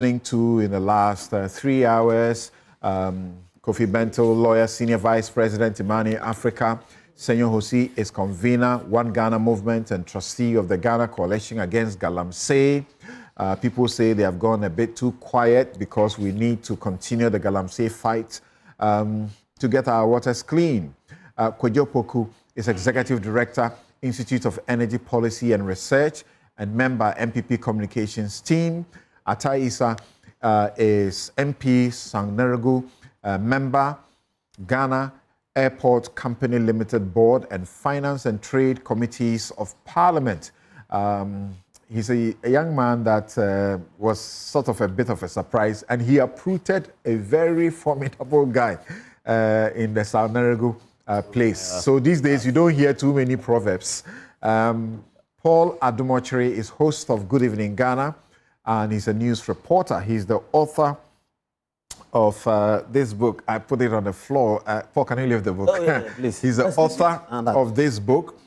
to in the last 3 hours. Kofi Bento, lawyer, senior vice president, Imani Africa. Senyor Hosi is convener, One Ghana Movement, and trustee of the Ghana Coalition Against Galamsey. People say they have gone a bit too quiet because we need to continue the Galamsey fight to get our waters clean. Kwadwo Poku is executive director, Institute of Energy Policy and Research, and member MPP Communications team. Ata Isa is MP Sangnerigu, member Ghana Airport Company Limited Board and Finance and Trade Committees of Parliament. He's a young man that was sort of a bit of a surprise, and he uprooted a very formidable guy in the Sangnerigu place. So these days you don't hear too many proverbs. Paul Adumochiri is host of Good Evening Ghana, and he's a news reporter. He's the author of this book. I put it on the floor. Paul, can you leave the book? Oh, yeah, please. He's the author of this book,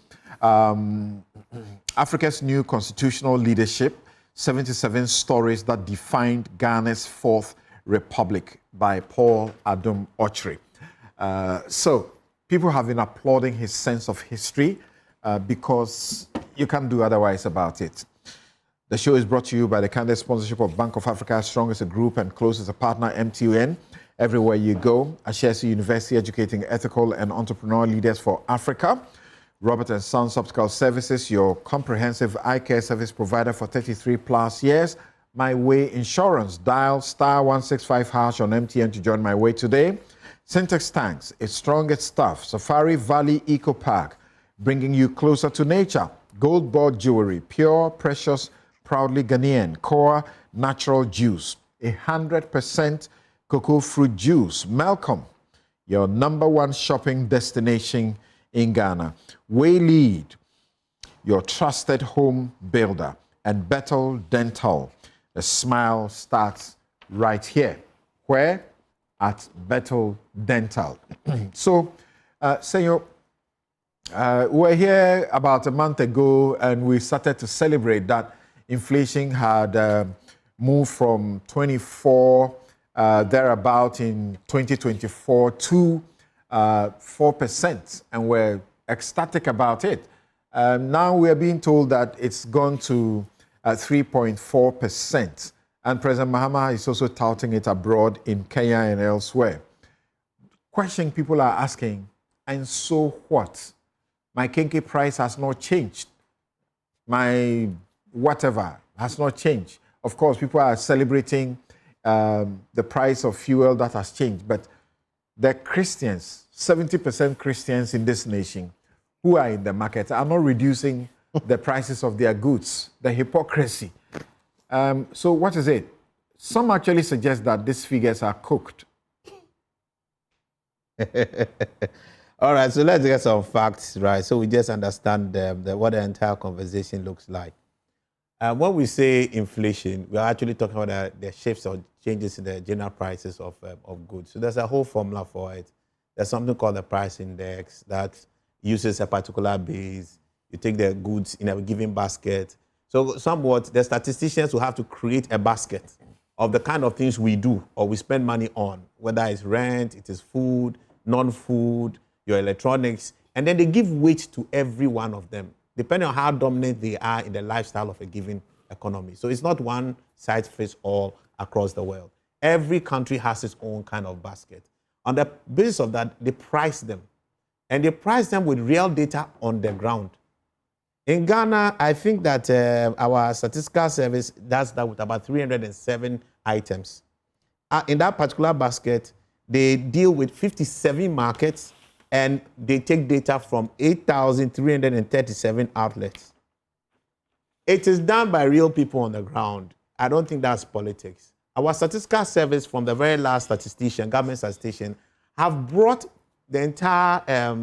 Africa's New Constitutional Leadership, 77 Stories That Defined Ghana's Fourth Republic by Paul Adumochiri. So people have been applauding his sense of history because you can't do otherwise about it. The show is brought to you by the candid sponsorship of Bank of Africa, strong as a group and close as a partner, MTN. Everywhere you go, Ashesi University, educating ethical and entrepreneurial leaders for Africa. Robert & Sons Optical Services, your comprehensive eye care service provider for 33 plus years. My Way Insurance, dial *165# on MTN to join My Way today. Syntex Tanks, its strongest stuff. Safari Valley Eco Park, bringing you closer to nature. Gold Board Jewelry, pure, precious, proudly Ghanaian. Core Natural Juice, 100% cocoa fruit juice. Malcolm, your #1 shopping destination in Ghana. Waylead, your trusted home builder. And Bethel Dental, the smile starts right here. Where? At Bethel Dental. So, Senor, we were here about a month ago and we started to celebrate that inflation had moved from 24 thereabout in 2024 to 4%, and we're ecstatic about it. Now we are being told that it's gone to 3.4%, and President Mahama is also touting it abroad in Kenya and elsewhere. Question people are asking, and so what? My kenke price has not changed. My whatever has not changed. Of course, people are celebrating the price of fuel that has changed, but the Christians, 70% Christians in this nation who are in the market are not reducing the prices of their goods. The hypocrisy. So what is it? Some actually suggest that these figures are cooked. All right, so let's get some facts, right? So we just understand what the entire conversation looks like. When we say inflation, we're actually talking about the shifts or changes in the general prices of goods. So there's a whole formula for it. There's something called the price index that uses a particular base. You take the goods in a given basket. So somewhat, the statisticians will have to create a basket of the kind of things we do or we spend money on, whether it's rent, it is food, non-food, your electronics, and then they give weight to every one of them, depending on how dominant they are in the lifestyle of a given economy. So it's not one size fits all across the world. Every country has its own kind of basket. On the basis of that, they price them. And they price them with real data on the ground. In Ghana, I think that our statistical service does that with about 307 items. In that particular basket, they deal with 57 markets, and they take data from 8,337 outlets. It is done by real people on the ground. I don't think that's politics. Our statistical service from the very last statistician, government statistician, have brought the entire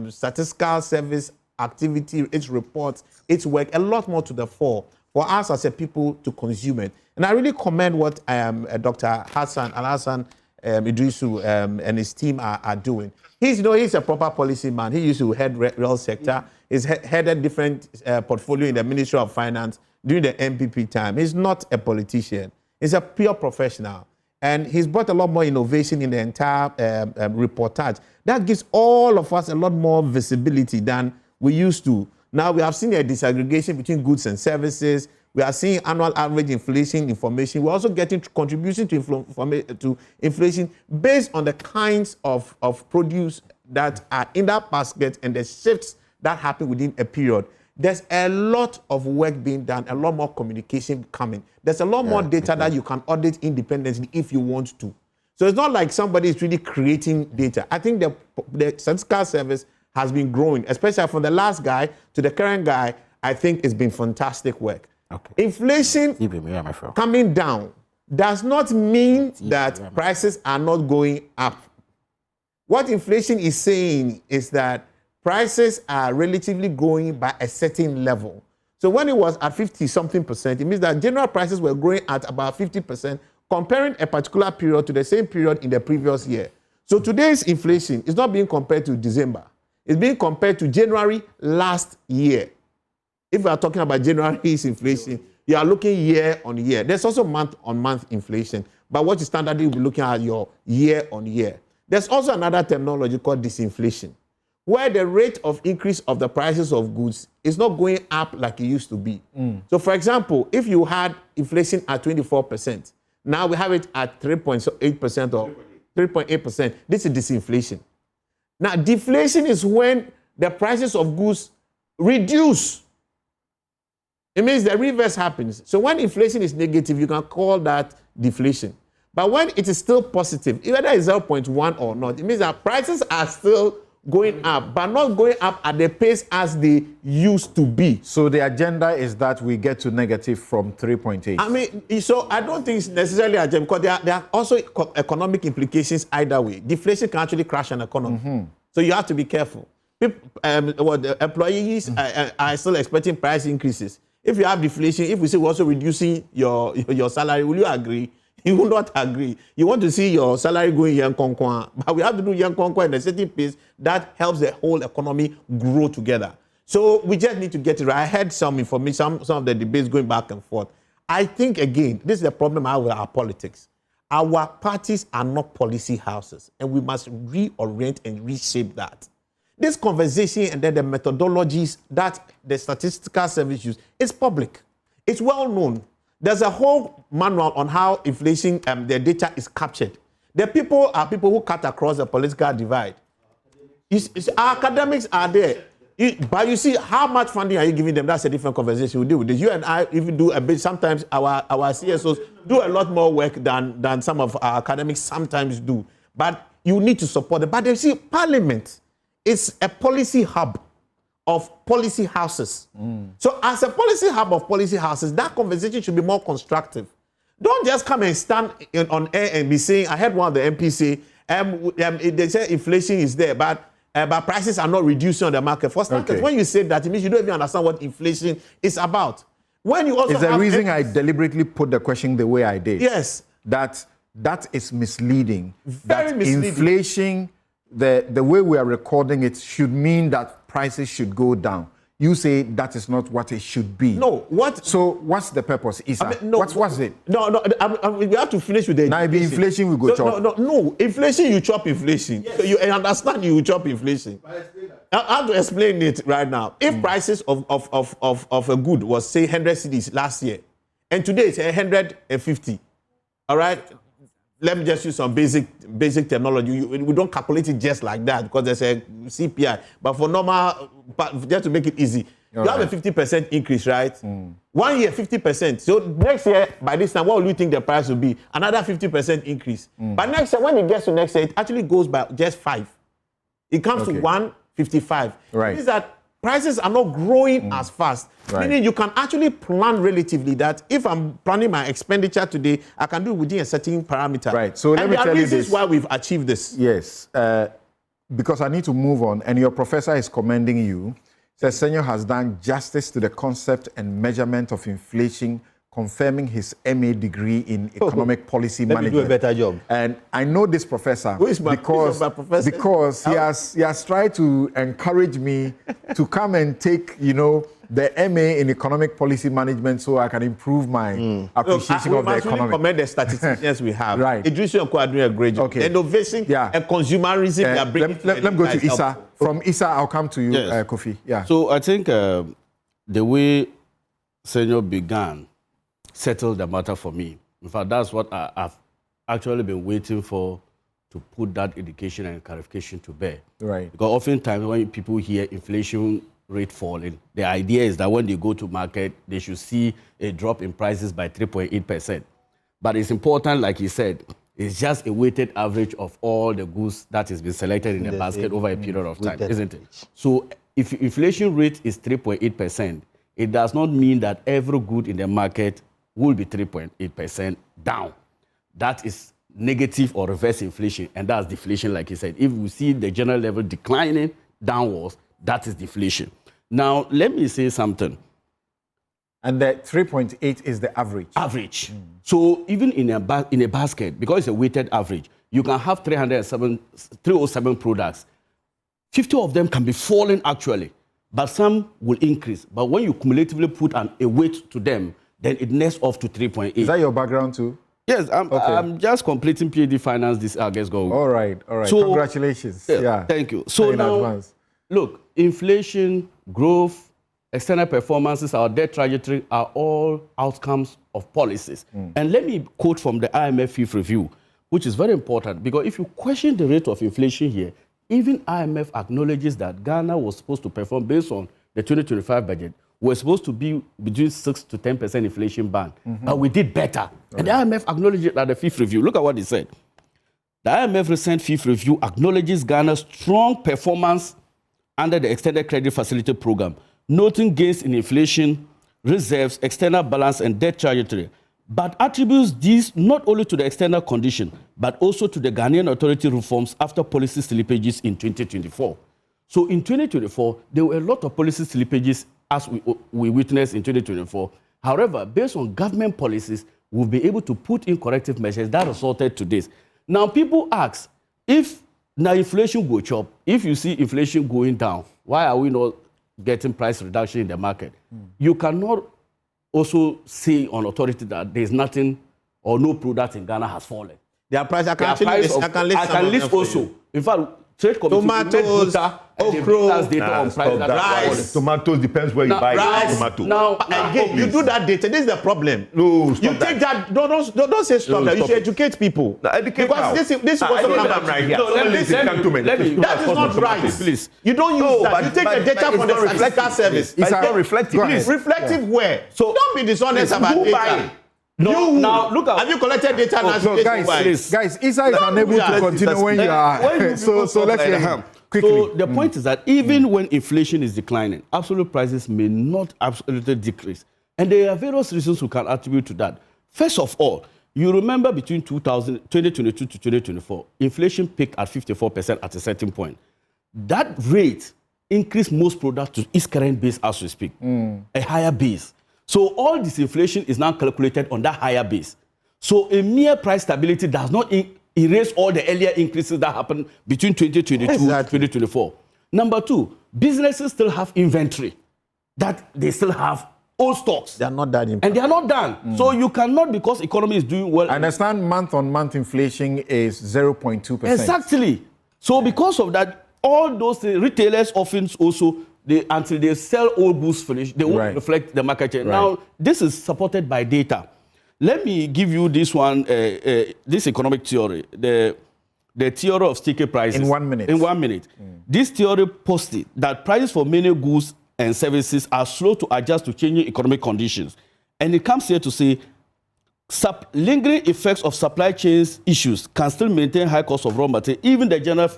statistical service activity, its reports, its work, a lot more to the fore for us as a people to consume it. And I really commend what Dr. Hassan Al-Hassan Idrisu and his team are doing. He's a proper policy man. He used to head real sector. He's headed different portfolio in the Ministry of Finance during the MPP time. He's not a politician. He's a pure professional. And he's brought a lot more innovation in the entire reportage. That gives all of us a lot more visibility than we used to. Now we have seen a disaggregation between goods and services. We are seeing annual average inflation information. We're also getting contribution to inflation based on the kinds of produce that are in that basket and the shifts that happen within a period. There's a lot of work being done, a lot more communication coming. There's a lot more data that you can audit independently if you want to. So it's not like somebody is really creating data. I think the statistical service has been growing, especially from the last guy to the current guy. I think it's been fantastic work. Okay. Inflation coming down does not mean that prices are not going up. What inflation is saying is that prices are relatively growing by a certain level. So when it was at 50-something%, it means that general prices were growing at about 50%, comparing a particular period to the same period in the previous year. So today's inflation is not being compared to December. It's being compared to January last year. If we are talking about January's inflation, you are looking year on year. There's also month-on-month inflation, but what you standardly will be looking at your year on year. There's also another terminology called disinflation, where the rate of increase of the prices of goods is not going up like it used to be. So, for example, if you had inflation at 24%, now we have it at 3.8% or 3.8%. This is disinflation. Now, deflation is when the prices of goods reduce. It means the reverse happens. So when inflation is negative, you can call that deflation. But when it is still positive, whether it's 0.1 or not, it means that prices are still going up, but not going up at the pace as they used to be. So the agenda is that we get to negative from 3.8. I mean, so I don't think it's necessarily a agenda, because there are also economic implications either way. Deflation can actually crash an economy. So you have to be careful. People, the employees are still expecting price increases. If you have deflation, if we say we're also reducing your salary, will you agree? You will not agree. You want to see your salary going young konkwa, but we have to do young konkwa in a certain pace that helps the whole economy grow together. So we just need to get it right. I heard some information, some of the debates going back and forth. I think, again, this is the problem I have with our politics. Our parties are not policy houses, and we must reorient and reshape that. This conversation and then the methodologies that the statistical service use is public. It's well known. There's a whole manual on how inflation, the data is captured. The people are people who cut across the political divide. Our academics are there. But you see, how much funding are you giving them? That's a different conversation we deal with this. You and I even do a bit, sometimes our CSOs do a lot more work than some of our academics sometimes do. But you need to support them. But you see, Parliament is a policy hub of policy houses. So as a policy hub of policy houses, that conversation should be more constructive. Don't just come and stand on air and be saying, I heard one of the MPs say, they say inflation is there, but prices are not reducing on the market. For starters, when you say that, it means you don't even understand what inflation is about. When you also it's the reason I deliberately put the question the way I did. Yes. That is misleading. Very misleading. Inflation, the way we are recording it should mean that prices should go down. You say that is not what it should be. No, what? So what's the purpose? What's it? No, we have to finish with the now be inflation we go chop. No, inflation you chop inflation. Yes. So you understand you chop inflation. I have to explain it right now. If prices of a good was say 100 cedis last year, and today it's 150, all right. Let me just use some basic terminology. We don't calculate it just like that because there's a CPI. But for normal, just to make it easy, you have a 50% increase, right? 1 year, 50%. So next year, by this time, what will you think the price will be? Another 50% increase. But next year, when it gets to next year, it actually goes by just 5. It comes to 155. Right. It means that prices are not growing as fast. Right. Meaning you can actually plan relatively that if I'm planning my expenditure today, I can do it within a certain parameter. Right. So let me tell you this. This is why we've achieved this. Yes. Because I need to move on, and your professor is commending you. Says Afenyo has done justice to the concept and measurement of inflation confirming his MA degree in economic policy management. Let me do a better job. And I know this professor Who is my professor? Because he has tried to encourage me to come and take, the MA in economic policy management so I can improve my appreciation of the economy. We commend the statisticians we have. Right. Idris and are doing a great job. Okay. Innovation and consumerism they are bringing. Let me go to Issa. From Issa, I'll come to you, Yes. Kofi. Yeah. So I think the way Senor began settled the matter for me. In fact, that's what I've actually been waiting for, to put that education and clarification to bear. Right. Because oftentimes when people hear inflation rate falling, the idea is that when they go to market, they should see a drop in prices by 3.8%. But it's important, like he said, it's just a weighted average of all the goods that has been selected in the basket over a period of time, isn't it? So if inflation rate is 3.8%, it does not mean that every good in the market will be 3.8% down. That is negative or reverse inflation, and that's deflation, like you said. If we see the general level declining downwards, that is deflation. Now, let me say something. And the 3.8 is the average. Average. So even in a basket, because it's a weighted average, you can have 307 products. 50 of them can be falling actually, but some will increase. But when you cumulatively put a weight to them, then it nets off to 3.8. Is that your background too? Yes, I'm just completing PhD finance this August. All right. So, congratulations. Yeah. Thank you. So now, advance. Look, inflation, growth, external performances, our debt trajectory are all outcomes of policies. And let me quote from the IMF Fifth Review, which is very important, because if you question the rate of inflation here, even IMF acknowledges that Ghana was supposed to perform based on the 2025 budget. We're supposed to be between 6 to 10% inflation band. But we did better. And the IMF acknowledged it at the Fifth Review. Look at what he said. The IMF recent Fifth Review acknowledges Ghana's strong performance under the Extended Credit Facility Program, noting gains in inflation, reserves, external balance, and debt trajectory, but attributes these not only to the external condition, but also to the Ghanaian authority reforms after policy slippages in 2024. So in 2024, there were a lot of policy slippages as we witnessed in 2024. However, based on government policies, we'll be able to put in corrective measures that resulted to this. Now, people ask, if now inflation go chop, if you see inflation going down, why are we not getting price reduction in the market? You cannot also say on authority that there's nothing or no product in Ghana has fallen. Their price, I can list also. In fact, trade committee, tomatoes, okra, rice. Tomatoes depends where you buy tomato. Now, again, you do that data. This is the problem. No, stop you take that. Don't say stop that. You should educate people. Because this is what's I'm right here. That is not right. Please. You don't use that. You take the data from the statistical service. It's not reflective. Please, reflective where? So don't be dishonest about data. No, now look at. Have you collected data? Guys, Isa is unable to continue when you are. So let's hear him quickly. So the point is that even when inflation is declining, absolute prices may not absolutely decrease, and there are various reasons we can attribute to that. First of all, you remember between 2022 to 2024, inflation peaked at 54% at a certain point. That rate increased most products to its current base as we speak, a higher base. So all this inflation is now calculated on that higher base. So a mere price stability does not erase all the earlier increases that happened between 2022 and 2024. Number two, businesses still have inventory, that they still have old stocks. They are not done. And they are not done. So you cannot, because economy is doing well. I understand month-on-month inflation is 0.2%. Exactly. So because of that, all those retailers often also, until they sell old goods finished, they won't reflect the market share. Now, this is supported by data. Let me give you this one, this economic theory, the theory of sticky prices. In 1 minute. In 1 minute. This theory posted that prices for many goods and services are slow to adjust to changing economic conditions. And it comes here to say, lingering effects of supply chains issues can still maintain high cost of raw material, even the general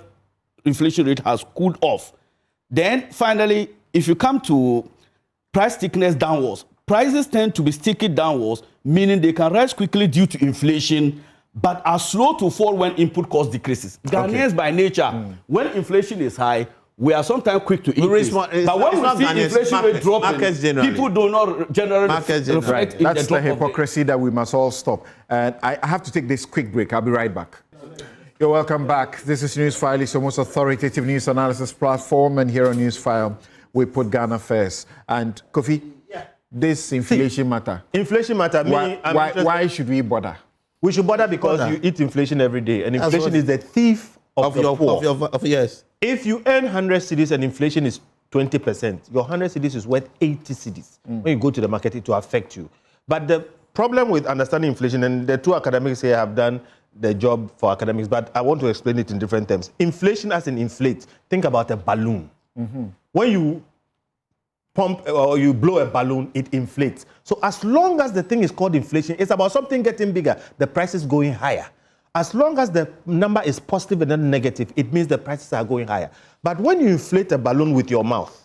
inflation rate has cooled off. Then, finally, if you come to price stickiness downwards, prices tend to be sticky downwards, meaning they can rise quickly due to inflation, but are slow to fall when input cost decreases. Ghanaians, by nature, when inflation is high, we are sometimes quick to increase. But when we see inflation rate dropping, people do not generally reflect in That's the the hypocrisy that we must all stop. And I have to take this quick break. I'll be right back. You're welcome back. This is Newsfile. It's the most authoritative news analysis platform. And here on Newsfile, we put Ghana first. And Kofi, this inflation matter. Inflation matter. Why should we bother? We should bother because you eat inflation every day. And inflation is the thief of your poor. Yes. If you earn 100 cedis and inflation is 20%, your 100 cedis is worth 80 cedis. When you go to the market, it will affect you. But the problem with understanding inflation, and the two academics here have done the job for academics, but I want to explain it in different terms. Inflation as in inflate. Think about a balloon. When you pump or you blow a balloon, it inflates. So as long as the thing is called inflation, it's about something getting bigger, the price is going higher. As long as the number is positive and not negative, it means the prices are going higher. But when you inflate a balloon with your mouth,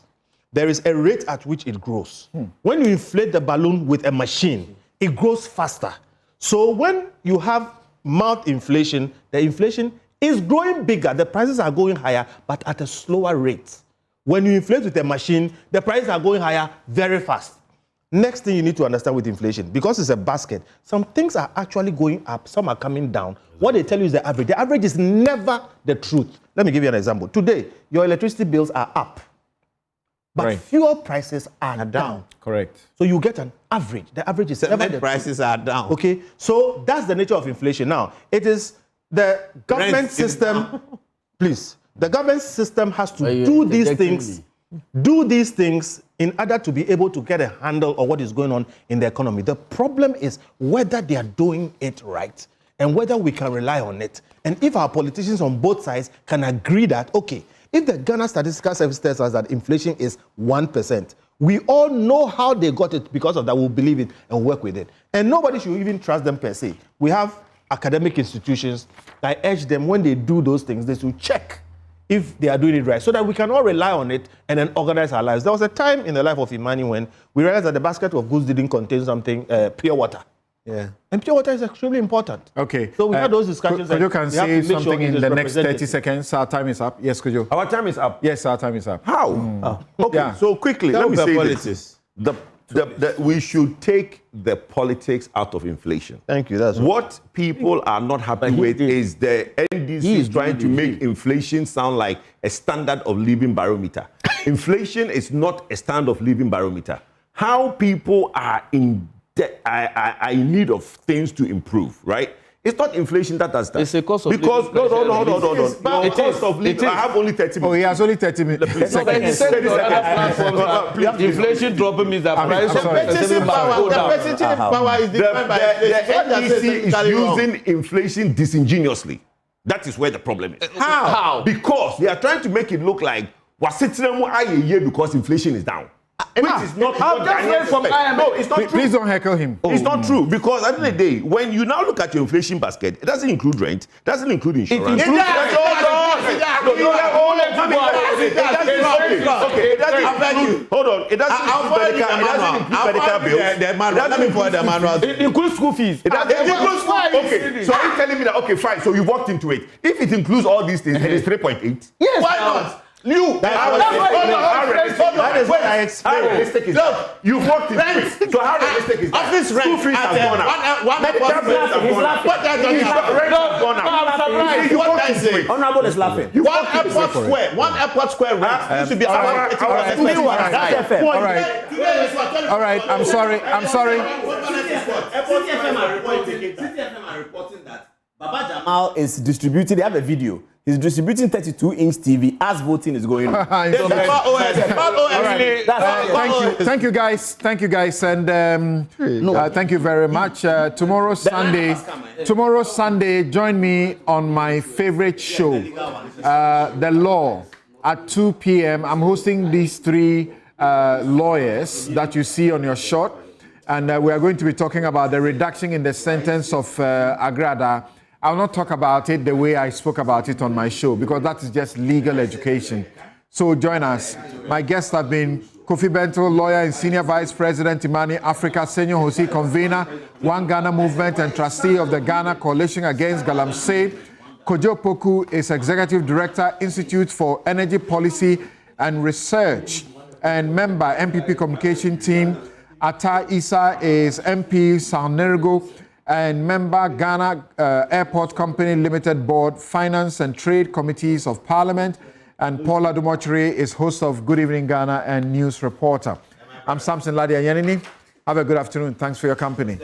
there is a rate at which it grows. When you inflate the balloon with a machine, it grows faster. So when you have mouth inflation, the inflation is growing bigger, the prices are going higher, but at a slower rate. When you inflate with a machine, the prices are going higher very fast. Next thing you need to understand with inflation, because it's a basket, some things are actually going up, some are coming down. What they tell you is the average. The average is never the truth. Let me give you an example. Today, your electricity bills are up, but fuel prices are down. Correct. So you get an average. The average is never the prices are down. Okay, so that's the nature of inflation. Now, it is the government system. Please, the government system has to do these things. Do these things in order to be able to get a handle on what is going on in the economy. The problem is whether they are doing it right and whether we can rely on it. And if our politicians on both sides can agree that, okay, if the Ghana Statistical Service tells us that inflation is 1%, we all know how they got it. Because of that, we'll believe it and work with it. And nobody should even trust them per se. We have academic institutions. I urge them, when they do those things, they should check if they are doing it right, so that we can all rely on it and then organize our lives. There was a time in the life of Imani when we realized that the basket of goods didn't contain something, pure water. Yeah. And pure water is extremely important. Okay. So we had those discussions. Could you can say something in the next 30 seconds? Our time is up. Yes, could you? Our time is up. Yes, our time is up. How? Okay, so quickly, let me say this. We should take the politics out of inflation. Thank you. That's what people are not happy with is the NDC is trying to make inflation sound like a standard of living barometer. Inflation is not a standard of living barometer. How people are in need of things to improve, right? It's not inflation that does that. It's a cost of living. Because, no. Cost of living. I have only 30 minutes. Oh, he has only 30 minutes. Inflation dropping means that price of purchasing power is defined by the NDC is using inflation disingenuously. That is where the problem is. How? Because they are trying to make it look like because inflation is down. Which is not I've just read from IMF. No, it's not true. Please don't heckle him. It's not true, because at the end of the day, when you now look at your inflation basket, it doesn't include rent, it doesn't include insurance. It includes school fees. Okay, so are you telling me that, okay, fine, so you walked into it. If it includes all these things, it is 3.8. Yes. Why not? That is what I explained. How realistic is that? You've worked in it. So how realistic is that? Office rent. School fees have gone up. Medical bills have gone up. What are you talking about? What I say? Honorable is laughing. One airport square rent should be about 80. All right. I'm sorry. CTFM are reporting that Baba Jamal is distributing. They have a video. He's distributing 32-inch TV as voting is going on. Thank you, guys. And thank you very much. Tomorrow Sunday, join me on my favorite show, The Law, at 2 p.m. I'm hosting these three lawyers that you see on your shot, and we are going to be talking about the reduction in the sentence of Agrada. I'll not talk about it the way I spoke about it on my show, because that is just legal education. So join us. My guests have been Kofi Bento, lawyer and senior vice president, Imani Africa, Senior Hosi, convener, One Ghana Movement and trustee of the Ghana Coalition Against Galamsey. Kojo Poku is Executive Director, Institute for Energy Policy and Research, and member, MPP Communication Team. Atta Issa is MP, Sanergo, and member, Ghana Airport Company Limited Board, Finance and Trade Committees of Parliament. And Paul Adom Okyere is host of Good Evening Ghana and news reporter. I'm Samson Ladia Yanini. Have a good afternoon. Thanks for your company.